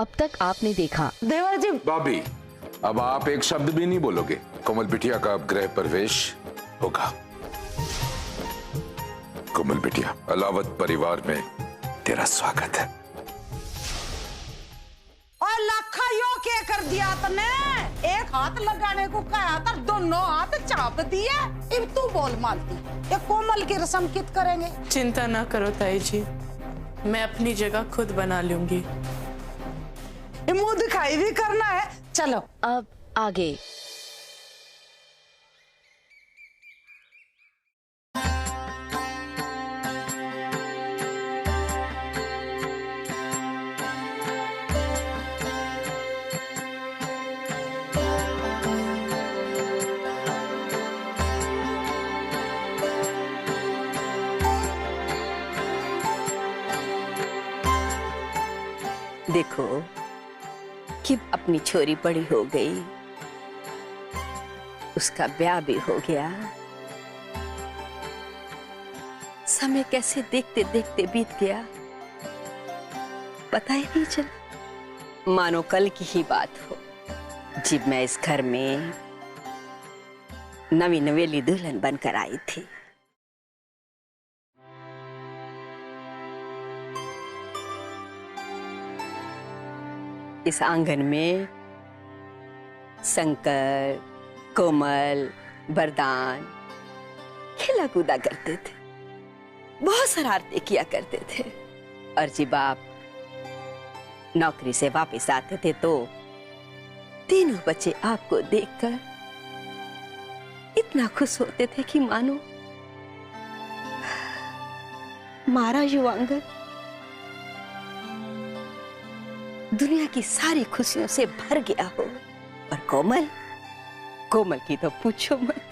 अब तक आपने देखा। देवर जी। भाभी, अब आप एक शब्द भी नहीं बोलोगे। कोमल बिटिया का अब गृह प्रवेश होगा। कोमल बिटिया, अलावत परिवार में तेरा स्वागत है। और लाखा यो क्या कर दिया तने? एक हाथ लगाने को कहा था, दोनों हाथ चाप दिए। अब तू बोल मालती, ये कोमल की रस्म कित करेंगे? चिंता ना करो ताई जी, मैं अपनी जगह खुद बना लूंगी। ये मुंह दिखाई भी करना है। चलो अब आगे। देखो कि अपनी छोरी बड़ी हो गई, उसका ब्याह भी हो गया। समय कैसे देखते देखते बीत गया, पता ही नहीं चला। मानो कल की ही बात हो, जब मैं इस घर में नवी नवेली दुल्हन बनकर आई थी। इस आंगन में शंकर, कोमल, वरदान खेला कूदा करते थे, बहुत शरारतें किया करते थे। और जब आप नौकरी से वापस आते थे तो तीनों बच्चे आपको देखकर इतना खुश होते थे कि मानो मारा यो आंगन दुनिया की सारी खुशियों से भर गया हो। और कोमल की तो पूछो मत,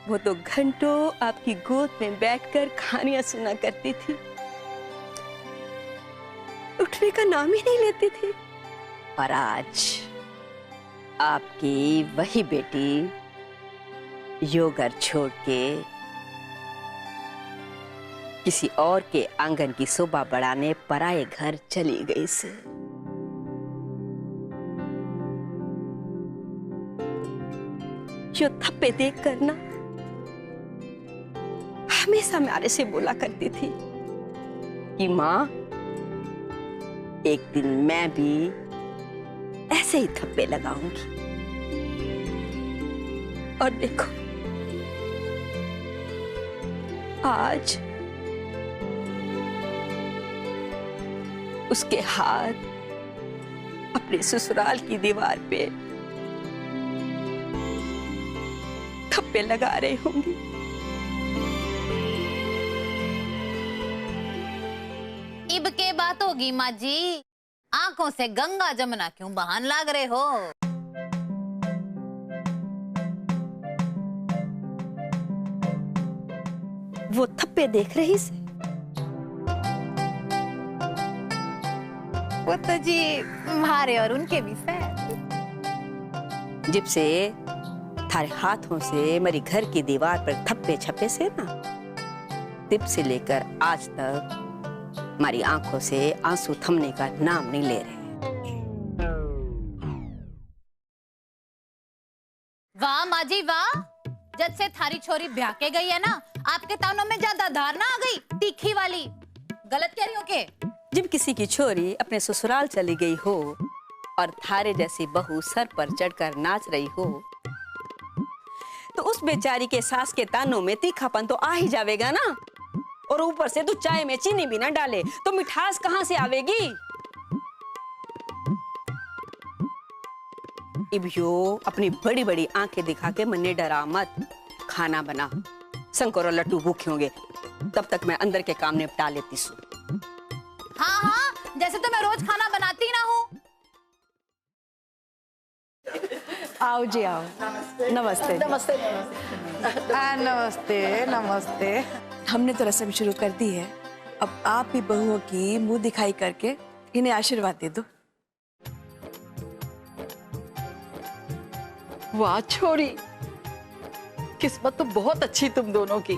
वो तो घंटों आपकी गोद में बैठकर कहानियां सुना करती थी, उठने का नाम ही नहीं लेती थी। और आज आपकी वही बेटी यो घर छोड़ के किसी और के आंगन की शोभा बढ़ाने पराये घर चली गई से। जो थप्पे देख कर ना हमेशा म्यारे से बोला करती थी कि माँ, एक दिन मैं भी ऐसे ही थप्पे लगाऊंगी। और देखो आज उसके हाथ अपने ससुराल की दीवार पे थप्पे लगा रहे होंगे। इब के बात होगी माँ जी, आंखों से गंगा जमुना क्यों बहान लाग रहे हो? वो थप्पे देख रही से। वो तो जी हमारे और उनके भी से। जब से थारे हाथों से मेरी घर की दीवार पर थप्पे छप्पे से ना, तब से लेकर आज तक हमारी आंखों से आंसू थमने का नाम नहीं ले रहे। वाह माँ जी वाह, जब से थारी छोरी ब्याह के गई है ना, आपके तानों में ज्यादा धारणा आ गई, तीखी वाली। गलत कह रही हो के? जब किसी की छोरी अपने ससुराल चली गई हो और थारे जैसी बहू सर पर चढ़कर नाच रही हो, तो उस बेचारी के सास के तानों में तीखापन तो आ ही जाएगा ना। और ऊपर से तू चाय में चीनी भी ना डाले तो मिठास कहां से आवेगी? इब यो अपनी बड़ी बड़ी आंखें दिखा के मन्ने डरा मत। खाना बना, शंकर और लट्टू भूखे होंगे, तब तक मैं अंदर के काम निपटा लेती हूँ। हाँ हाँ, जैसे तो मैं रोज खाना बनाती ना हूँ। आओ जी आओ। नमस्ते नमस्ते नमस्ते नमस्ते। हमने तो रस्म शुरू कर दी है, अब आप भी बहुओं की मुंह दिखाई करके इन्हें आशीर्वाद दे दो। वाह छोरी, किस्मत तो बहुत अच्छी तुम दोनों की।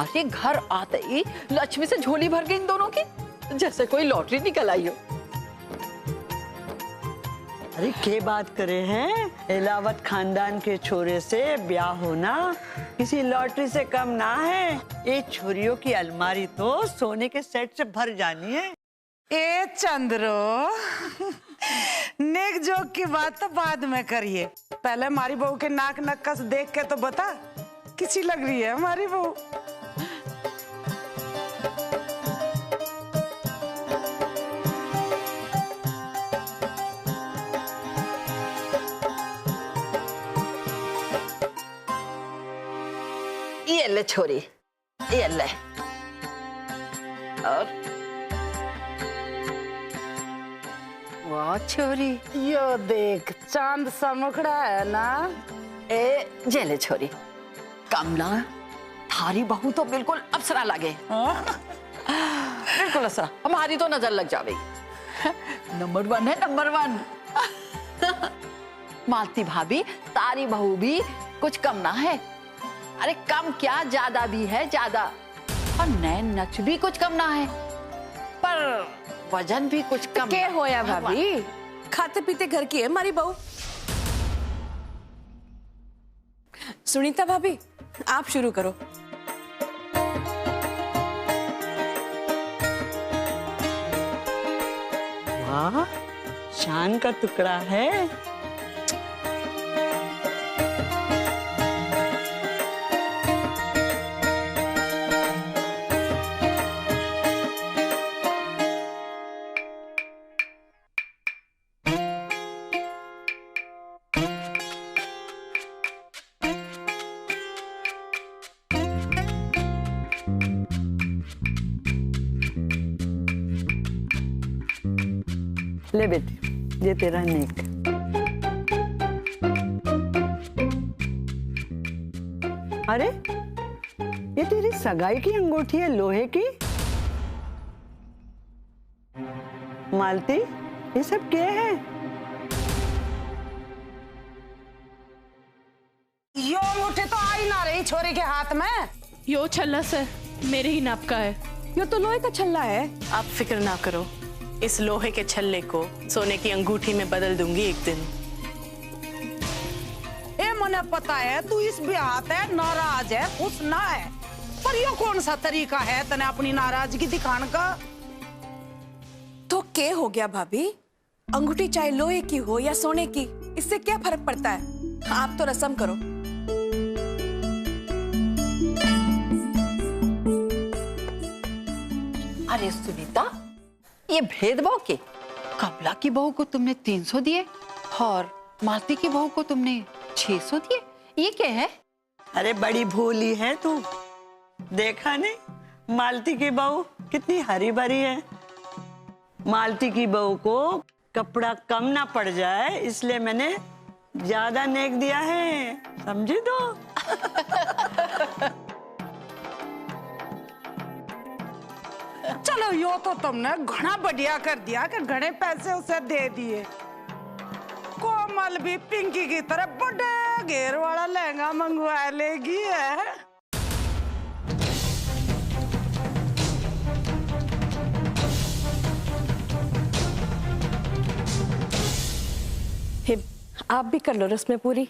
अरे घर आते ही लक्ष्मी से झोली भर गई इन दोनों की, जैसे कोई लॉटरी निकल आई हो। अरे के बात करे हैं, इलावत खानदान के छोरे से ब्याह होना किसी लॉटरी से कम ना है। ये छोरियों की अलमारी तो सोने के सेट से भर जानी है। ए चंद्रो, नेक जोक की बात तो बाद में करिए, पहले हमारी बहू के नाक नक्कस देख के तो बता किसी लग रही है हमारी बहू। ये ले छोरी, ये ले। और वाह छोरी, यो देख चांद सा मुखड़ा है ना। ए जे ले छोरी। कमला, थारी बहू तो बिल्कुल अप्सरा लगे। बिल्कुल अप्सरा, हमारी तो नजर लग जावे। नंबर 1 है, नंबर 1। मालती भाभी, तारी बहू भी कुछ कम ना है। अरे कम क्या, ज्यादा भी है, ज्यादा। और नैन नच भी कुछ कम ना है, पर वजन भी कुछ कम। के होया भाभी, खाते पीते घर की है हमारी बहू। सुनीता भाभी, आप शुरू करो। वाह, शान का टुकड़ा है। ले बेटे, ये तेरा नेक। अरे ये तेरी सगाई की अंगूठी है, लोहे की। मालती, ये सब क्या है? यो अंगूठी तो आ ही ना रही छोरी के हाथ में। यो छल्ला सर मेरे ही नाप का है। यो तो लोहे का छल्ला है। आप फिक्र ना करो, इस लोहे के छल्ले को सोने की अंगूठी में बदल दूंगी एक दिन। ए मने पता है तू इस ब्याह है नाराज है, खुश ना है, पर यो कौन सा तरीका है तने अपनी नाराजगी दिखाने का? तो क्या हो गया भाभी, अंगूठी चाहे लोहे की हो या सोने की, इससे क्या फर्क पड़ता है? आप तो रस्म करो। अरे सुनीता, ये भेदभाव के? कमला की बहू को तुमने 300 दिए और मालती की बहू को तुमने 600 दिए, ये क्या है? अरे बड़ी भूली है तू, देखा नहीं मालती की बहू कितनी हरी भरी है। मालती की बहू को कपड़ा कम ना पड़ जाए इसलिए मैंने ज्यादा नेक दिया है, समझी तो? चलो यो तो तुमने घना बढ़िया कर दिया कि घने पैसे उसे दे दिए। कोमल भी पिंकी की तरह बड़े घेर वाला लहंगा मंगवा लेगी है। आप भी कर लो रस्में पूरी।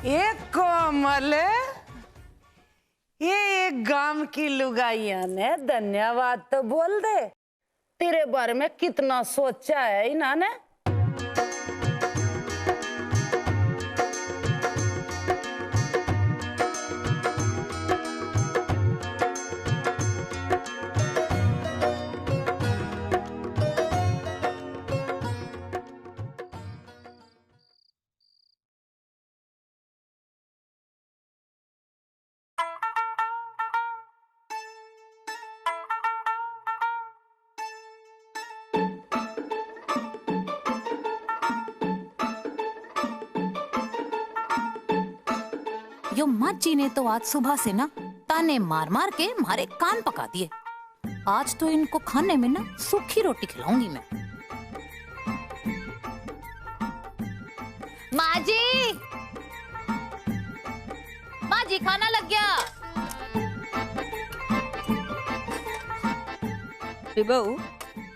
एक कोमल, ये एक गांव की लुगाइया ने धन्यवाद तो बोल दे, तेरे बारे में कितना सोचा है इन्होंने। यो माची ने तो आज सुबह से ना ताने मार मार के हमारे कान पका दिए। आज तो इनको खाने में ना सूखी रोटी खिलाऊंगी मैं। माँ जी, माँ जी खाना लग गया। बहू,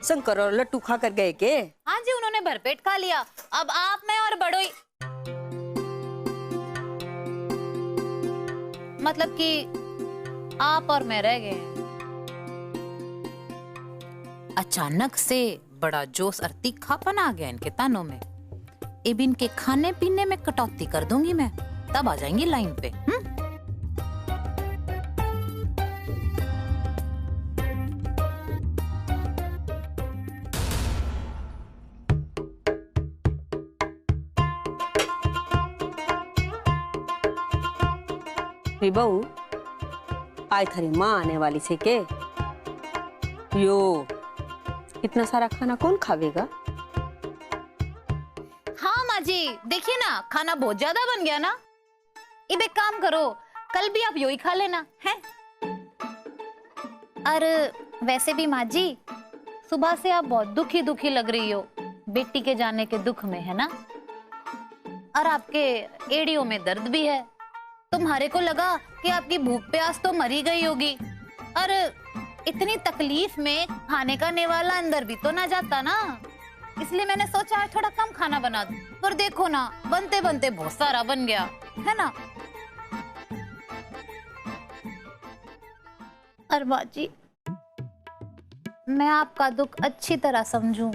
शंकर और लट्टू खा कर गए के? हाँ जी, उन्होंने भरपेट खा लिया। अब आप, मैं और बड़ोई, मतलब कि आप और मैं रह गए हैं। अचानक से बड़ा जोश और तीखापन आ गया इनके तानों में। अब इनके खाने पीने में कटौती कर दूंगी मैं, तब आ जाएंगी लाइन पे। बहू, आज थारी माँ आने वाली से के? यो इतना सारा खाना कौन खावेगा? हाँ माँ जी, देखिए ना, खाना बहुत ज्यादा बन गया ना। अब एक काम करो, कल भी आप यो ही खा लेना है। और वैसे भी माँ जी, सुबह से आप बहुत दुखी दुखी लग रही हो, बेटी के जाने के दुख में, है ना? और आपके एड़ियों में दर्द भी है। तुम्हारे को लगा कि आपकी भूख प्यास तो मरी गई होगी, और इतनी तकलीफ में खाने का नेवाला अंदर भी तो ना जाता ना। इसलिए मैंने सोचा थोड़ा कम खाना बना दूं, पर देखो ना, बनते बनते बहुत सारा बन गया, है ना? और माँ जी, मैं आपका दुख अच्छी तरह समझूं,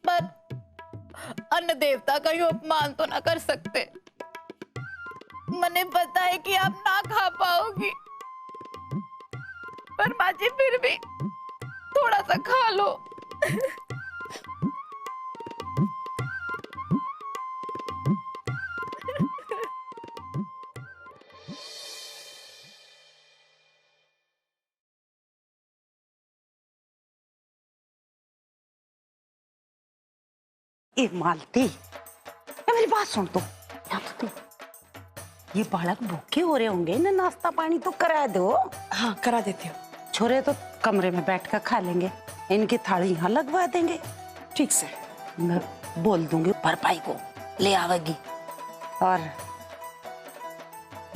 पर अन्न देवता का यो अपमान तो ना कर सकते। मने पता है कि आप ना खा पाओगी, पर माँ जी फिर भी थोड़ा सा खा लो। ए मालती, ये मेरी बात सुन तो, यहाँ तो तू, ये बालक भूखे हो रहे होंगे, इन्हें नाश्ता पानी तो करा दो। हाँ, करा देती हूँ। छोरे तो कमरे में बैठकर खा लेंगे, इनकी थाली यहाँ लगवा देंगे। ठीक से। मैं बोल दूंगी भरपाई को ले आवेगी, और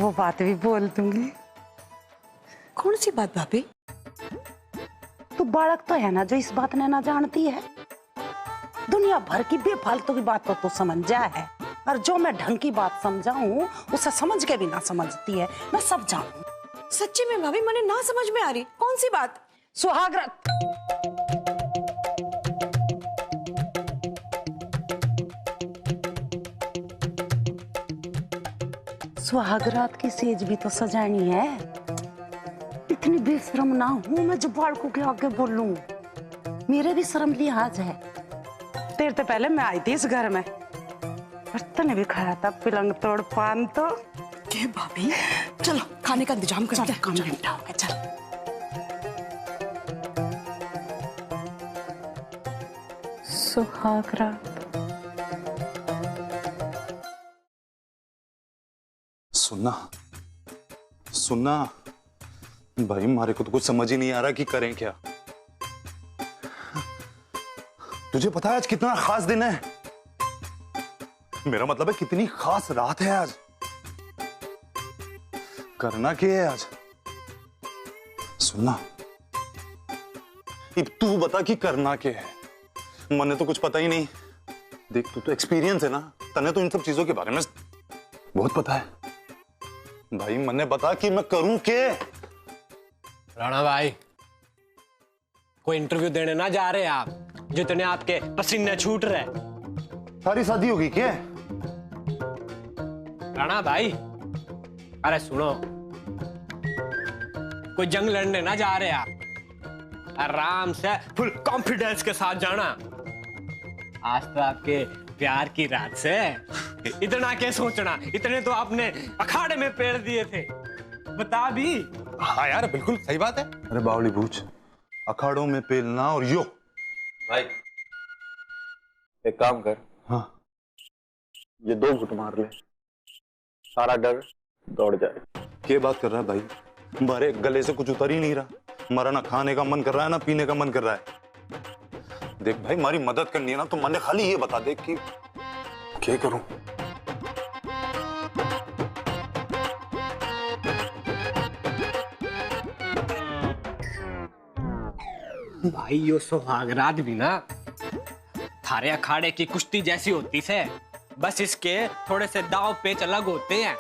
वो बात भी बोल दूंगी। कौन सी बात भाभी? तू बालक तो है ना जो इस बात ने ना जानती है। दुनिया भर की बेफालतू की बात तो समझ जा है, और जो मैं ढंग की बात समझाऊं उसे समझ के भी ना समझती है। मैं सब जानूं। सच्ची में भाभी, मैंने ना समझ में आ रही। कौन सी बात? सुहागरात। सुहागरात की सेज भी तो सजानी है। इतनी बेशरम ना हूं मैं जो बालकों के आगे बोलूं। मेरे भी शर्म लिहाज है। तेरे तो पहले मैं आई थी इस घर में, और तूने भी खाया था पिलंग तोड़ पान। तो के भाभी, चलो खाने का इंतजाम करते हैं। काम निपटाओगे, चल। सुहागरात। सुनना सुनना भाई, हमारे को तो कुछ समझ ही नहीं आ रहा कि करें क्या। तुझे पता है आज कितना खास दिन है? मेरा मतलब है कितनी खास रात है आज। करना क्या है आज? सुनना, तू बता कि करना क्या है। मैंने तो कुछ पता ही नहीं। देख, तू तो एक्सपीरियंस है ना, तने तो इन सब चीजों के बारे में बहुत पता है। भाई मैंने बता कि मैं करूं क्या? राणा भाई, कोई इंटरव्यू देने ना जा रहे आप, जितने आपके पसीने छूट रहे? सारी शादी होगी क्या? राणा भाई, अरे सुनो, कोई जंग लड़ने ना जा रहे आप, आराम से फुल कॉन्फिडेंस के साथ जाना। आज तो आपके प्यार की रात से इतना क्या सोचना, इतने तो आपने अखाड़े में पेड़ दिए थे। बता भी। हाँ यार, बिल्कुल सही बात है। अरे बावली बूझ, अखाड़ों में पेलना और यो। भाई एक काम कर, हाँ, ये 2 घुट मार ले, सारा डर दौड़ जाए। क्या बात कर रहा है भाई? हमारे गले से कुछ उतर ही नहीं रहा। हमारा ना खाने का मन कर रहा है ना पीने का मन कर रहा है। देख भाई, हमारी मदद करनी है ना तो मैंने खाली ये बता दे कि क्या करूं। भाई यो सुहागरात भी ना थारे अखाड़े की कुश्ती जैसी होती है, बस इसके थोड़े से दाव पेच अलग होते हैं।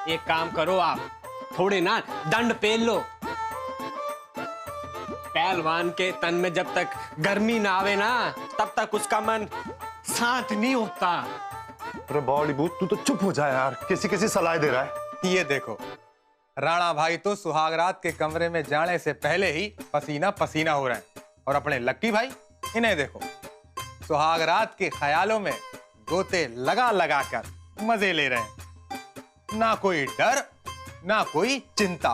एक काम करो आप, थोड़े ना दंड पेल लो। पहलवान के तन में जब तक गर्मी ना आवे ना तब तक उसका मन शांत नहीं होता। अरे बॉडी बूथ, तू तो चुप हो जाए यार, किसी किसी सलाह दे रहा है। ये देखो, राणा भाई तो सुहागरात के कमरे में जाने से पहले ही पसीना पसीना हो रहे हैं, और अपने लक्की भाई इन्हें देखो, सुहागरात के ख्यालों में गोते लगा लगा कर मजे ले रहे हैं। ना कोई डर ना कोई चिंता।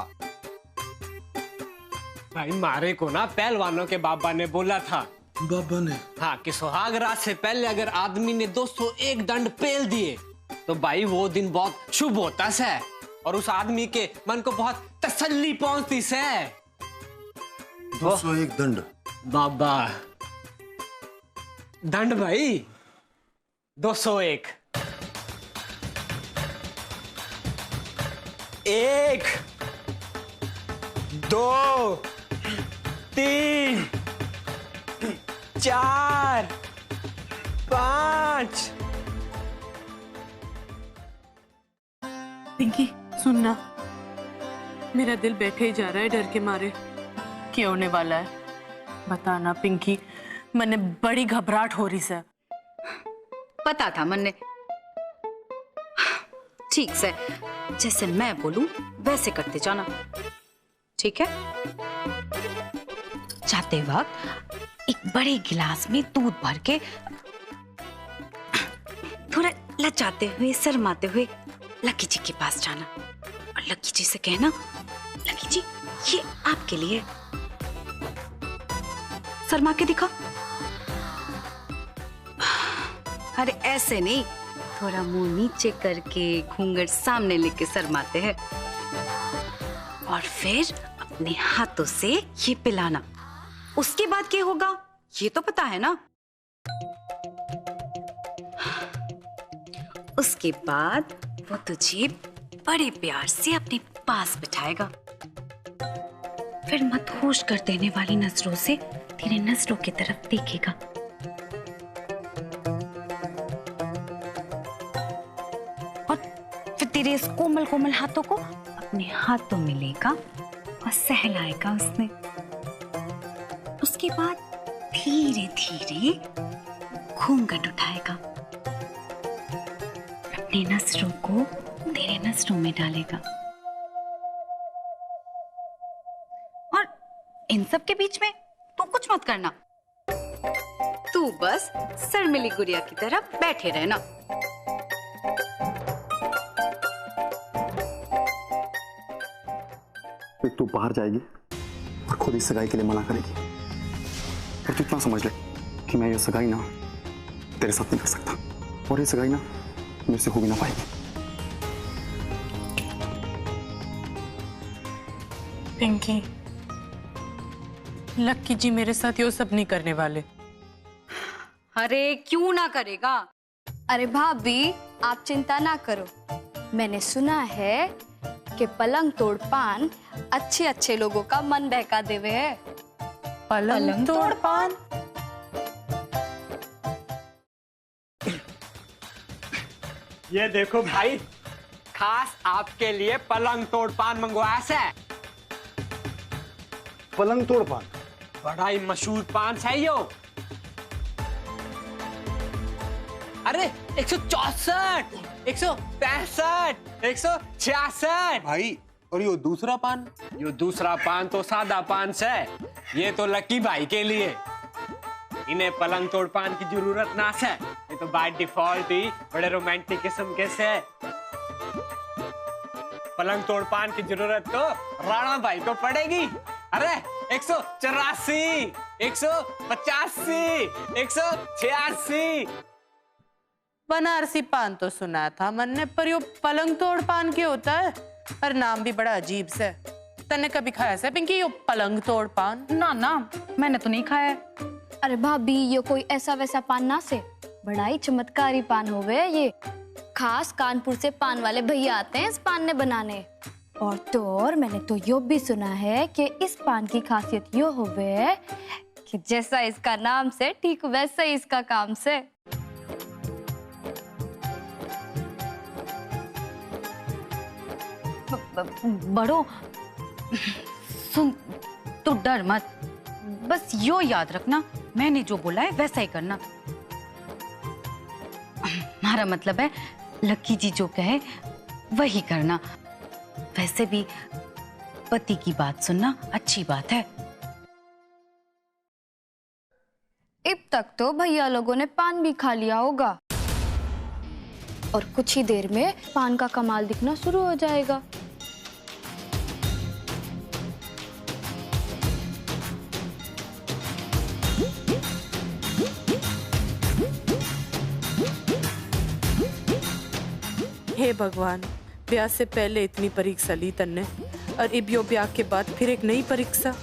भाई मारे को ना पहलवानों के बाबा ने बोला था, बाबा ने? हाँ, कि सुहागरात से पहले अगर आदमी ने 201 दंड पेल दिए तो भाई वो दिन बहुत शुभ होता है और उस आदमी के मन को बहुत तसल्ली पहुंचती है। 201 दंड? बाबा दंड भाई 201। 1 2 3 4 5। पिंकी सुनना, मेरा दिल बैठे ही जा रहा है डर के मारे। क्या होने वाला है बताना पिंकी, मैंने बड़ी घबराहट हो रही है। पता था मन्ने। ठीक से, जैसे मैं बोलूं वैसे करते जाना, ठीक है? जाते वक्त एक बड़े गिलास में दूध भर के थोड़ा लचाते हुए शर्माते हुए लकी जी के पास जाना और लकी जी से कहना, लकी जी ये आपके लिए। शर्मा के दिखा। अरे ऐसे नहीं, थोड़ा मुंह नीचे करके घूंघट सामने लेके शर्माते हैं और फिर अपने हाथों से ये पिलाना। उसके बाद क्या होगा ये तो पता है ना? उसके बाद वो तुझे बड़े प्यार से अपने पास बिठाएगा, फिर मदहोश कर देने वाली नजरों से तेरे नजरों की तरफ देखेगा और फिर तेरे इस कोमल कोमल हाथों को अपने हाथों में लेगा और सहलाएगा उसने। उसके बाद धीरे धीरे घूंघट उठाएगा, अपनी नजरों को तेरे नजरों में डालेगा और इन सब के बीच में तू कुछ मत करना, तू बस शर्मिली गुड़िया की तरह बैठे रहना। तू बाहर जाएगी और खुद ही सगाई के लिए मना करेगी, और तू इतना समझ ले कि मैं ये सगाई ना तेरे साथ नहीं कर सकता, और ये सगाई ना मेरे से हो भी ना पाएगी। पिंकी, लक्की जी मेरे साथ ये सब नहीं करने वाले। अरे क्यों ना करेगा? अरे भाभी आप चिंता ना करो, मैंने सुना है कि पलंग तोड़ पान अच्छे अच्छे लोगों का मन बहका देवे है। पलंग तोड़ पान? ये देखो भाई, खास आपके लिए पलंग तोड़ पान मंगवाया है। पलंग तोड़ पान? बड़ा ही मशहूर पान है यो। अरे 164, 165, 166। भाई और यो दूसरा पान? यो दूसरा पान तो सादा पान है, ये तो लकी भाई के लिए। इन्हें पलंग तोड़ पान की जरूरत ना है, ये तो बाय डिफॉल्ट ही बड़े रोमांटिक किस्म के से। पलंग तोड़ पान की जरूरत तो राणा भाई को पड़ेगी। अरे 184, 185, 186। बनारसी पान तो सुना था मन ने, पर यो पलंग तोड़ पान क्या होता है? पर नाम भी बड़ा अजीब सा है। तन्ने कभी खाया से पिंकी यो पलंग तोड़ पान? ना ना, मैंने तो नहीं खाया। अरे भाभी ये कोई ऐसा वैसा पान ना से, बड़ा ही चमत्कारी पान होवे ये। खास कानपुर से पान वाले भैया आते हैं इस पान ने बनाने। और तो और मैंने तो यो भी सुना है कि इस पान की खासियत यो होवे कि जैसा इसका नाम से ठीक वैसा ही इसका काम से। बड़ो सुन, तू डर मत, बस यो याद रखना मैंने जो बोला है वैसा ही करना। हमारा मतलब है लक्की जी जो कहे वही करना। वैसे भी पति की बात सुनना अच्छी बात है। अब तक तो भैया लोगों ने पान भी खा लिया होगा और कुछ ही देर में पान का कमाल दिखना शुरू हो जाएगा। हे भगवान, ब्याह से पहले इतनी परीक्षा ली तन्ने और इब यो ब्याह के बाद फिर एक नई परीक्षा।